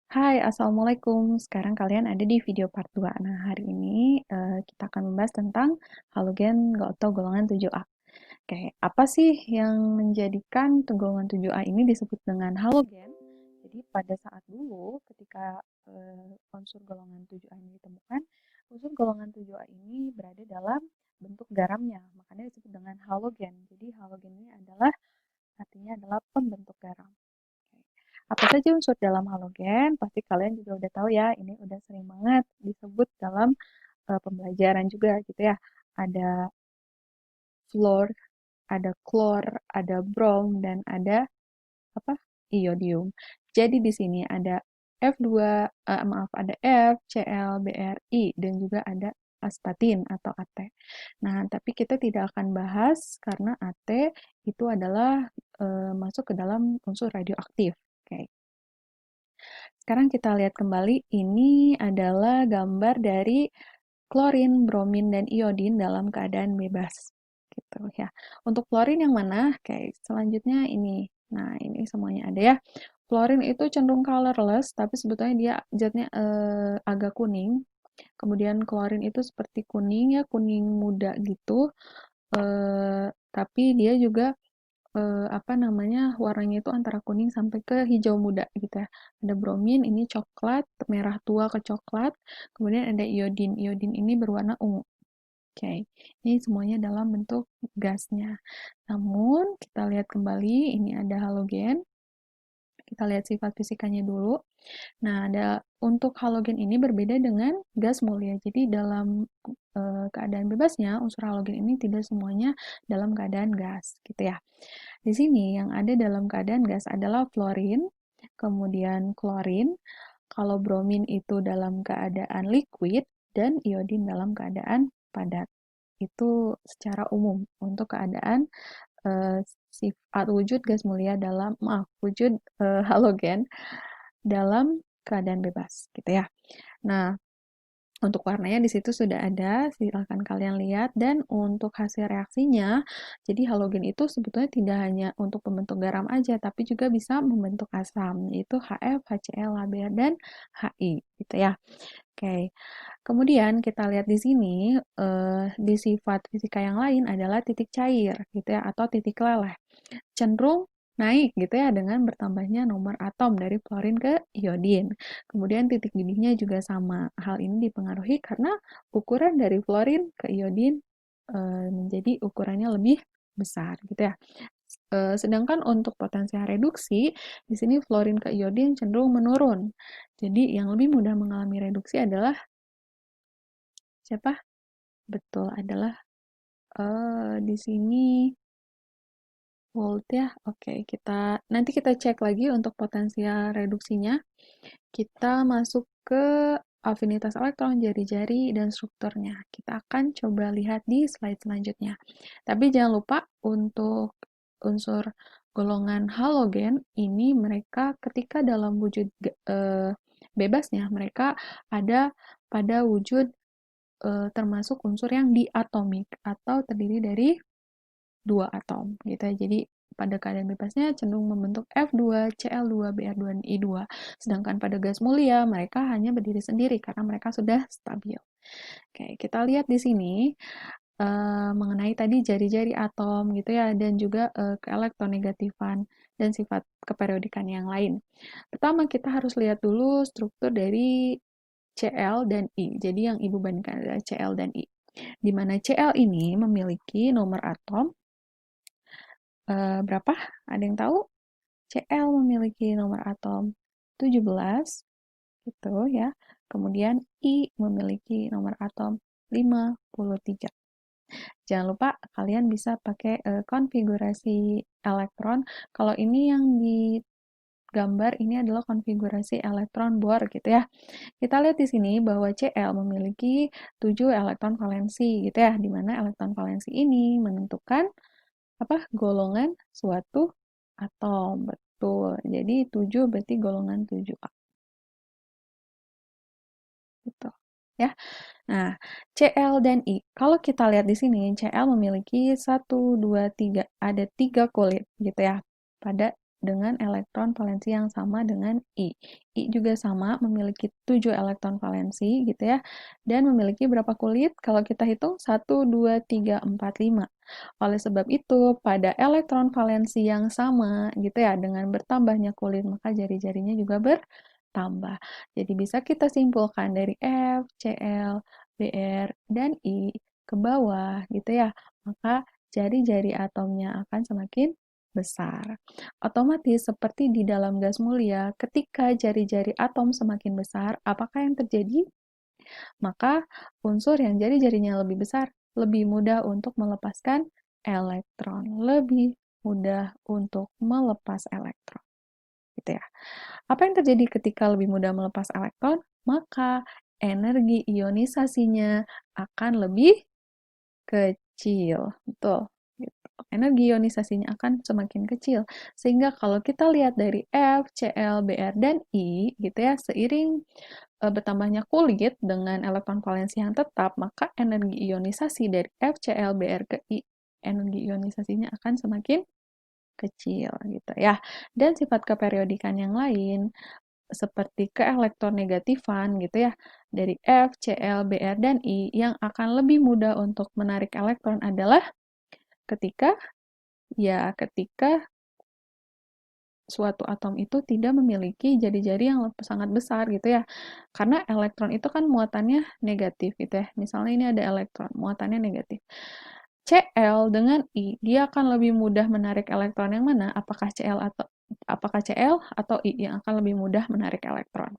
Hai, Assalamualaikum. Sekarang kalian ada di video part 2. Nah, hari ini kita akan membahas tentang halogen atau golongan 7A. Oke, apa sih yang menjadikan golongan 7A ini disebut dengan halogen? Jadi pada saat dulu ketika unsur golongan 7A ini ditemukan, unsur golongan 7A ini berada dalam bentuk garamnya, makanya disebut dengan halogen. Jadi halogen ini artinya adalah pembentuk garam. Apa saja unsur dalam halogen? Pasti kalian juga udah tahu ya, ini udah sering banget disebut dalam pembelajaran juga gitu ya. Ada fluor, ada klor, ada brom, dan ada apa? Iodium. Jadi di sini ada ada F, Cl, Br, I, dan juga ada aspatin atau AT. Nah, tapi kita tidak akan bahas karena AT itu adalah masuk ke dalam unsur radioaktif. Oke. Sekarang kita lihat kembali, ini adalah gambar dari klorin, bromin, dan iodin dalam keadaan bebas. Gitu ya. Untuk klorin yang mana? Oke, selanjutnya ini. Nah, ini semuanya ada ya. Klorin itu cenderung colorless, tapi sebetulnya dia zatnya agak kuning. Kemudian klorin itu seperti kuning ya, kuning muda gitu. Tapi dia juga apa namanya, warnanya itu antara kuning sampai ke hijau muda gitu ya. Ada bromin, ini coklat, merah tua ke coklat. Kemudian ada iodin. Iodin ini berwarna ungu. Oke, ini semuanya dalam bentuk gasnya. Namun, kita lihat kembali, ini ada halogen. Kita lihat sifat fisikanya dulu. Nah, untuk halogen ini berbeda dengan gas mulia. Jadi dalam keadaan bebasnya, unsur halogen ini tidak semuanya dalam keadaan gas, gitu ya. Di sini yang ada dalam keadaan gas adalah fluorin, kemudian klorin. Kalau bromin itu dalam keadaan liquid dan iodin dalam keadaan padat. Itu secara umum untuk keadaan sifat wujud gas mulia wujud halogen dalam keadaan bebas gitu ya. Nah, untuk warnanya di situ sudah ada, silakan kalian lihat. Dan untuk hasil reaksinya, jadi halogen itu sebetulnya tidak hanya untuk pembentuk garam aja, tapi juga bisa membentuk asam, yaitu HF, HCl, HBr, dan HI, gitu ya. Oke, kemudian kita lihat di sini, di sifat fisika yang lain adalah titik cair, gitu ya, atau titik leleh. Cenderung naik gitu ya dengan bertambahnya nomor atom dari fluorin ke iodin. Kemudian titik didihnya juga sama. Hal ini dipengaruhi karena ukuran dari fluorin ke iodin menjadi ukurannya lebih besar gitu ya. Sedangkan untuk potensial reduksi, di sini fluorin ke iodin cenderung menurun. Jadi yang lebih mudah mengalami reduksi adalah siapa? Betul, adalah di sini volt ya. Oke, nanti kita cek lagi untuk potensial reduksinya. Kita masuk ke afinitas elektron, jari-jari, dan strukturnya. Kita akan coba lihat di slide selanjutnya. Tapi jangan lupa untuk unsur golongan halogen ini mereka ketika dalam wujud bebasnya mereka ada pada wujud termasuk unsur yang diatomik atau terdiri dari dua atom gitu ya. Jadi pada keadaan bebasnya cenderung membentuk F2, Cl2, Br2, dan I2. Sedangkan pada gas mulia mereka hanya berdiri sendiri karena mereka sudah stabil. Oke, kita lihat di sini mengenai tadi jari-jari atom gitu ya dan juga keelektronegatifan dan sifat keperiodikan yang lain. Pertama kita harus lihat dulu struktur dari Cl dan I. Jadi yang Ibu bandingkan adalah Cl dan I. Di mana Cl ini memiliki nomor atom berapa? Ada yang tahu? Cl memiliki nomor atom 17, gitu ya. Kemudian I memiliki nomor atom 53. Jangan lupa kalian bisa pakai konfigurasi elektron. Kalau ini yang di gambar ini adalah konfigurasi elektron Bohr gitu ya. Kita lihat di sini bahwa Cl memiliki 7 elektron valensi gitu ya, di mana elektron valensi ini menentukan golongan suatu atom. Betul. Jadi 7 berarti golongan 7A. Gitu. Ya. Nah, Cl dan I. Kalau kita lihat di sini, Cl memiliki 1, 2, 3. Ada 3 kulit gitu ya. Pada dengan elektron valensi yang sama dengan I. I juga sama, memiliki 7 elektron valensi gitu ya. Dan memiliki berapa kulit? Kalau kita hitung 1, 2, 3, 4, 5. Oleh sebab itu, pada elektron valensi yang sama gitu ya, dengan bertambahnya kulit, maka jari-jarinya juga bertambah. Jadi bisa kita simpulkan dari F, Cl, Br, dan I ke bawah gitu ya. Maka jari-jari atomnya akan semakin besar. Otomatis seperti di dalam gas mulia, ketika jari-jari atom semakin besar, apakah yang terjadi? Maka unsur yang jari-jarinya lebih besar lebih mudah untuk melepaskan elektron, lebih mudah untuk melepas elektron. Gitu ya. Apa yang terjadi ketika lebih mudah melepas elektron? Maka energi ionisasinya akan lebih kecil. Betul. Gitu. Energi ionisasinya akan semakin kecil. Sehingga kalau kita lihat dari F, Cl, Br, dan I, gitu ya, seiring bertambahnya kulit dengan elektron valensi yang tetap, maka energi ionisasi dari FCl Br ke I, energi ionisasinya akan semakin kecil gitu ya. Dan sifat keperiodikan yang lain seperti keelektronegatifan gitu ya dari F, Cl, Br, dan I yang akan lebih mudah untuk menarik elektron adalah ketika ketika suatu atom itu tidak memiliki jari-jari yang sangat besar gitu ya. Karena elektron itu kan muatannya negatif gitu ya. Misalnya ini ada elektron, muatannya negatif. Cl dengan I, dia akan lebih mudah menarik elektron yang mana? Apakah Cl atau I yang akan lebih mudah menarik elektron?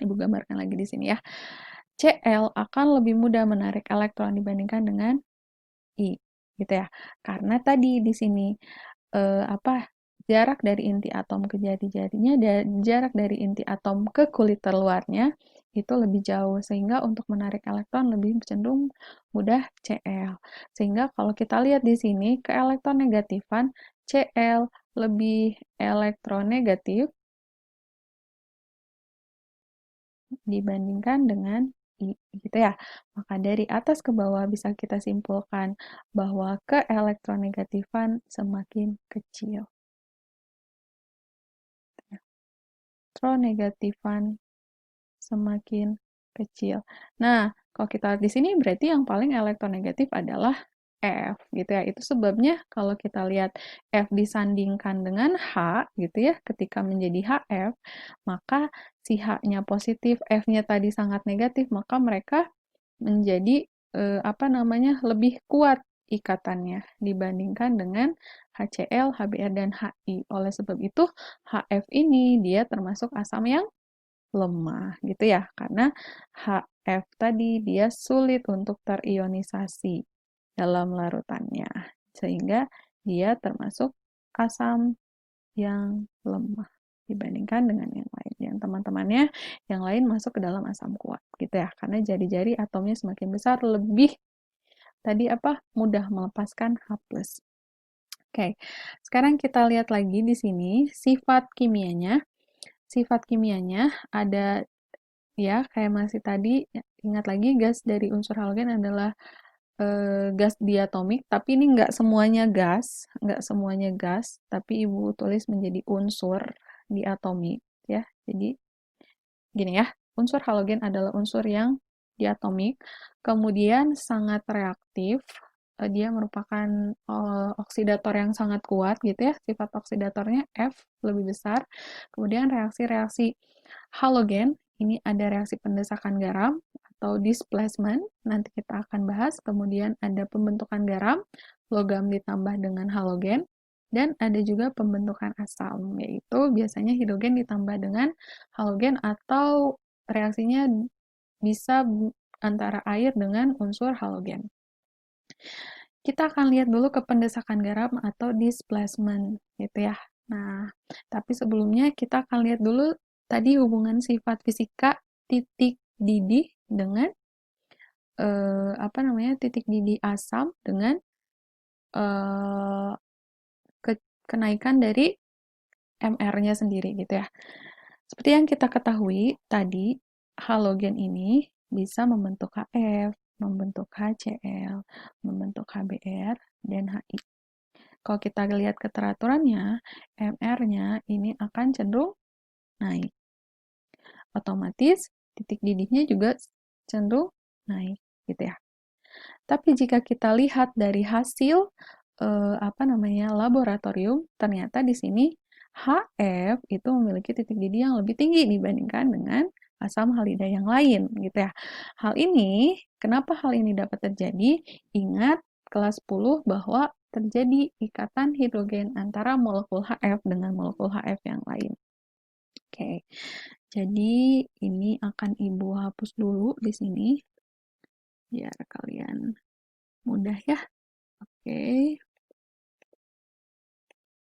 Ibu gambarkan lagi di sini ya. Cl akan lebih mudah menarik elektron dibandingkan dengan I, gitu ya. Karena tadi di sini jarak dari inti atom ke jari-jarinya dan jarak dari inti atom ke kulit terluarnya itu lebih jauh sehingga untuk menarik elektron lebih cenderung mudah Cl. Sehingga kalau kita lihat di sini ke elektron negatifan Cl lebih elektronegatif dibandingkan dengan I, gitu ya. Maka dari atas ke bawah bisa kita simpulkan bahwa ke elektronegatifan semakin kecil. Elektronegatifan semakin kecil. Nah, kalau kita lihat di sini berarti yang paling elektronegatif adalah F gitu ya. Itu sebabnya kalau kita lihat F disandingkan dengan H gitu ya, ketika menjadi HF, maka si H-nya positif, F-nya tadi sangat negatif, maka mereka menjadi lebih kuat ikatannya dibandingkan dengan HCl, HBr, dan HI. Oleh sebab itu, HF ini dia termasuk asam yang lemah gitu ya, karena HF tadi dia sulit untuk terionisasi dalam larutannya, sehingga dia termasuk asam yang lemah dibandingkan dengan yang lain. Yang teman-temannya yang lain masuk ke dalam asam kuat gitu ya, karena jari-jari atomnya semakin besar lebih mudah melepaskan H+. Oke, sekarang kita lihat lagi di sini sifat kimianya. Sifat kimianya ada ya kayak masih tadi, ingat lagi gas dari unsur halogen adalah gas diatomik, tapi ini nggak semuanya gas, tapi ibu tulis menjadi unsur diatomik ya. Jadi gini ya, unsur halogen adalah unsur yang diatomik, kemudian sangat reaktif, dia merupakan oksidator yang sangat kuat gitu ya, sifat oksidatornya F lebih besar. Kemudian reaksi-reaksi halogen, ini ada reaksi pendesakan garam atau displacement, nanti kita akan bahas. Kemudian ada pembentukan garam, logam ditambah dengan halogen, dan ada juga pembentukan asam, yaitu biasanya hidrogen ditambah dengan halogen atau reaksinya bisa antara air dengan unsur halogen. Kita akan lihat dulu ke pendesakan garam atau displacement gitu ya. Nah, tapi sebelumnya kita akan lihat dulu tadi hubungan sifat fisika titik didih dengan titik didih asam dengan eh, kenaikan dari MR-nya sendiri gitu ya. Seperti yang kita ketahui tadi, halogen ini bisa membentuk HF, membentuk HCl, membentuk HBr, dan HI. Kalau kita lihat keteraturannya, MR-nya ini akan cenderung naik. Otomatis titik didihnya juga cenderung naik, gitu ya. Tapi jika kita lihat dari hasil laboratorium, ternyata di sini HF itu memiliki titik didih yang lebih tinggi dibandingkan dengan asam halida yang lain, gitu ya. Kenapa hal ini dapat terjadi? Ingat kelas 10 bahwa terjadi ikatan hidrogen antara molekul HF dengan molekul HF yang lain. Oke, jadi ini akan Ibu hapus dulu di sini biar kalian mudah ya. Oke,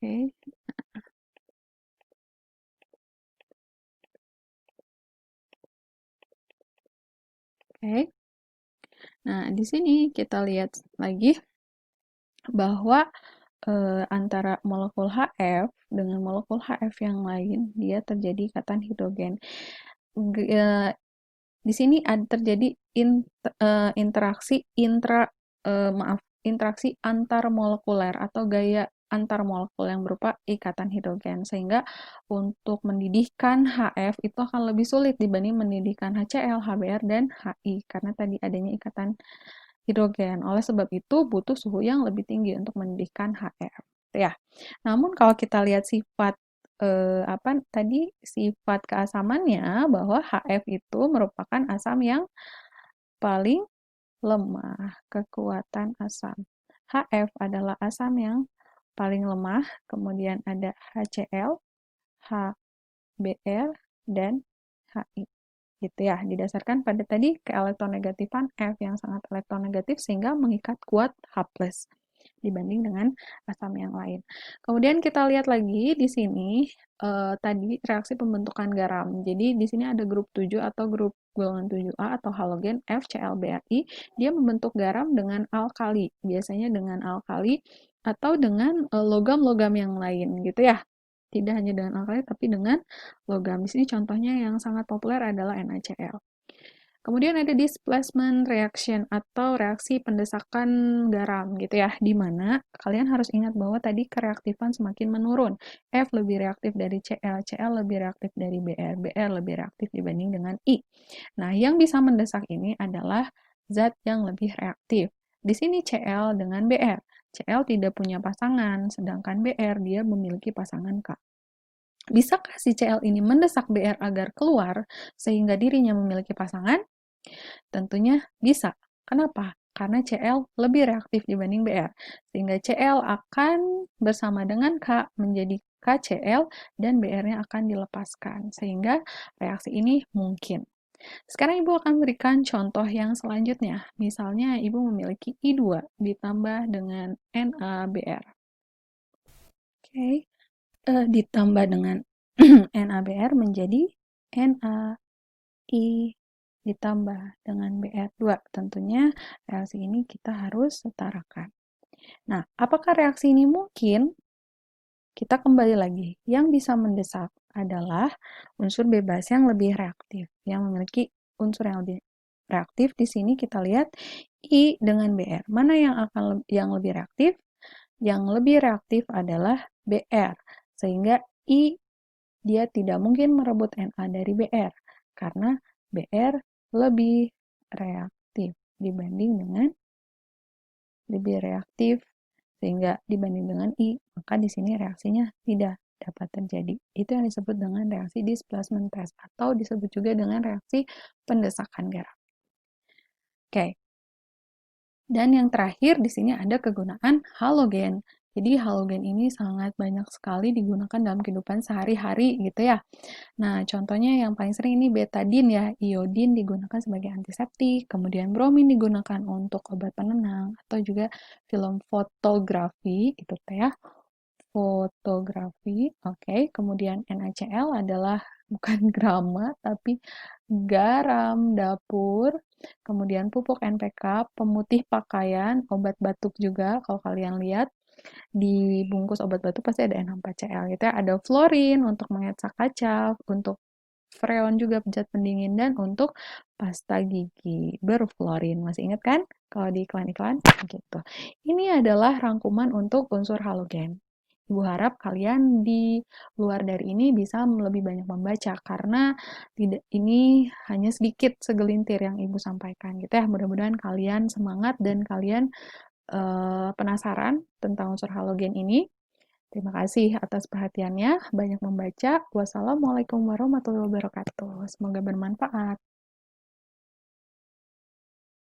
oke, oke. Nah, di sini kita lihat lagi bahwa antara molekul HF dengan molekul HF yang lain, dia terjadi ikatan hidrogen. Di sini ada terjadi interaksi interaksi antarmolekuler atau gaya antarmolekul yang berupa ikatan hidrogen, sehingga untuk mendidihkan HF itu akan lebih sulit dibanding mendidihkan HCl, HBr, dan HI karena tadi adanya ikatan hidrogen. Oleh sebab itu butuh suhu yang lebih tinggi untuk mendidihkan HF. Ya. Namun kalau kita lihat sifat keasamannya bahwa HF itu merupakan asam yang paling lemah, kekuatan asam. HF adalah asam yang paling lemah, kemudian ada HCl, HBr, dan HI. Gitu ya, didasarkan pada tadi keelektronegatifan F yang sangat elektronegatif sehingga mengikat kuat H+ dibanding dengan asam yang lain. Kemudian kita lihat lagi di sini tadi reaksi pembentukan garam. Jadi di sini ada grup 7 atau grup golongan 7A atau halogen FClBrI. Dia membentuk garam dengan alkali, biasanya dengan alkali atau dengan logam-logam yang lain gitu ya. Tidak hanya dengan alkali tapi dengan logam. Di sini contohnya yang sangat populer adalah NaCl. Kemudian ada displacement reaction atau reaksi pendesakan garam gitu ya, di mana kalian harus ingat bahwa tadi kereaktifan semakin menurun. F lebih reaktif dari Cl, Cl lebih reaktif dari Br, Br lebih reaktif dibanding dengan I. Nah, yang bisa mendesak ini adalah zat yang lebih reaktif. Di sini Cl dengan Br. Cl tidak punya pasangan, sedangkan Br dia memiliki pasangan K. Bisakah si Cl ini mendesak Br agar keluar sehingga dirinya memiliki pasangan? Tentunya bisa. Kenapa? Karena Cl lebih reaktif dibanding Br. Sehingga Cl akan bersama dengan K menjadi KCl dan Br-nya akan dilepaskan. Sehingga reaksi ini mungkin. Sekarang Ibu akan berikan contoh yang selanjutnya. Misalnya Ibu memiliki I2 ditambah dengan NaBr. Oke. Ditambah dengan NaBr menjadi NaI ditambah dengan Br2. Tentunya reaksi ini kita harus setarakan. Nah, apakah reaksi ini mungkin? Kita kembali lagi. Yang bisa mendesak adalah unsur bebas yang lebih reaktif, yang memiliki unsur yang lebih reaktif. Di sini kita lihat I dengan Br. Mana yang lebih reaktif? Yang lebih reaktif adalah Br. Sehingga I dia tidak mungkin merebut Na dari Br karena Br lebih reaktif dibanding dengan sehingga dibanding dengan I, maka di sini reaksinya tidak dapat terjadi. Itu yang disebut dengan reaksi displacement test atau disebut juga dengan reaksi pendesakan garam. Oke. Dan yang terakhir di sini ada kegunaan halogen. Jadi halogen ini sangat banyak sekali digunakan dalam kehidupan sehari-hari gitu ya. Nah, contohnya yang paling sering ini betadin ya. Iodin digunakan sebagai antiseptik, kemudian bromin digunakan untuk obat penenang, atau juga film fotografi, itu teh ya. Fotografi, oke. Kemudian NaCl adalah bukan grama, tapi garam dapur. Kemudian pupuk NPK, pemutih pakaian, obat batuk juga, kalau kalian lihat di bungkus obat batuk pasti ada N4CL gitu ya. Ada fluorin untuk mengeca kaca, untuk freon juga zat pendingin, dan untuk pasta gigi berfluorin. Masih ingat kan kalau di iklan-iklan? Gitu. Ini adalah rangkuman untuk unsur halogen. Ibu harap kalian di luar dari ini bisa lebih banyak membaca, karena tidak, ini hanya sedikit segelintir yang Ibu sampaikan gitu ya. Mudah-mudahan kalian semangat dan kalian penasaran tentang unsur halogen ini. Terima kasih atas perhatiannya, banyak membaca. Wassalamualaikum warahmatullahi wabarakatuh. Semoga bermanfaat.